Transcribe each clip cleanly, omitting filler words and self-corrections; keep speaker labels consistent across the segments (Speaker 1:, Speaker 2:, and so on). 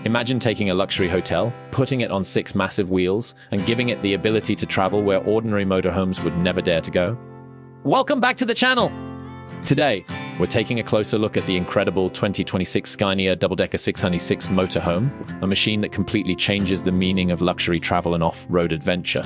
Speaker 1: Imagine taking a luxury hotel, putting it on 6 massive wheels, and giving it the ability to travel where ordinary motorhomes would never dare to go. Welcome back to the channel! Today, we're taking a closer look at the incredible 2026 Scania double-decker 606 motorhome, a machine that completely changes the meaning of luxury travel and off-road adventure.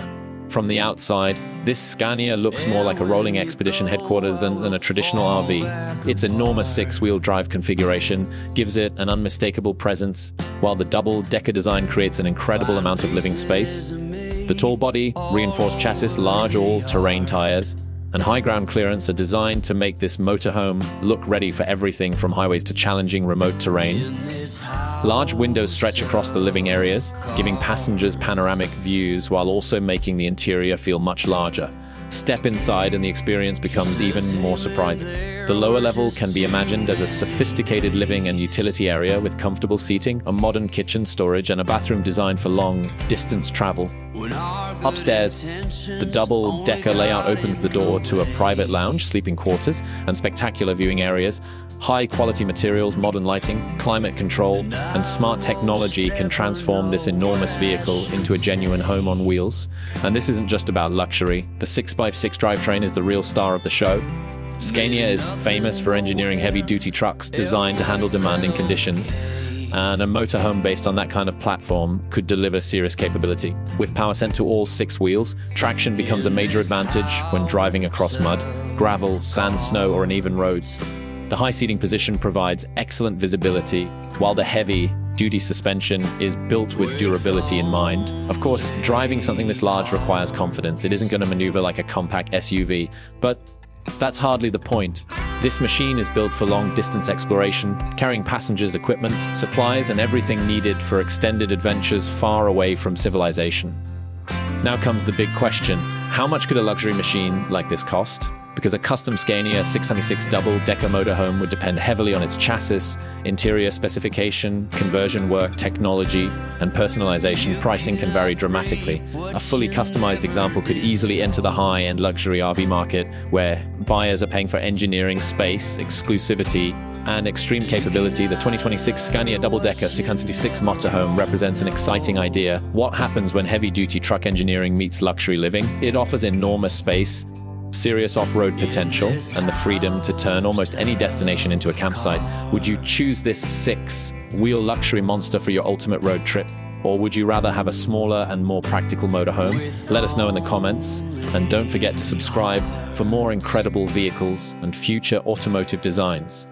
Speaker 1: From the outside, this Scania looks more like a rolling expedition headquarters than a traditional RV. Its enormous 6-wheel drive configuration gives it an unmistakable presence, while the double-decker design creates an incredible amount of living space. The tall body, reinforced chassis, large all-terrain tires, and high ground clearance are designed to make this motorhome look ready for everything from highways to challenging remote terrain. Large windows stretch across the living areas, giving passengers panoramic views while also making the interior feel much larger. Step inside and the experience becomes even more surprising. The lower level can be imagined as a sophisticated living and utility area with comfortable seating, a modern kitchen, storage, and a bathroom designed for long-distance travel. Upstairs, the double-decker layout opens the door to a private lounge, sleeping quarters, and spectacular viewing areas. High-quality materials, modern lighting, climate control, and smart technology can transform this enormous vehicle into a genuine home on wheels. And this isn't just about luxury. The 6x6 drivetrain is the real star of the show. Scania is famous for engineering heavy-duty trucks designed to handle demanding conditions, and a motorhome based on that kind of platform could deliver serious capability. With power sent to all 6 wheels, traction becomes a major advantage when driving across mud, gravel, sand, snow, or uneven roads. The high seating position provides excellent visibility, while the heavy-duty suspension is built with durability in mind. Of course, driving something this large requires confidence. It isn't going to maneuver like a compact SUV, but that's hardly the point. This machine is built for long-distance exploration, carrying passengers, equipment, supplies, and everything needed for extended adventures far away from civilization. Now comes the big question: how much could a luxury machine like this cost? Because a custom Scania 606 double-decker motorhome would depend heavily on its chassis, interior specification, conversion work, technology, and personalization. Pricing can vary dramatically. A fully customized example could easily enter the high-end luxury RV market, where buyers are paying for engineering, space, exclusivity, and extreme capability. The 2026 Scania double-decker 606 motorhome represents an exciting idea. What happens when heavy-duty truck engineering meets luxury living? It offers enormous space, serious off-road potential, and the freedom to turn almost any destination into a campsite. Would you choose this 6-wheel luxury monster for your ultimate road trip? Or would you rather have a smaller and more practical motorhome? Let us know in the comments, and don't forget to subscribe for more incredible vehicles and future automotive designs.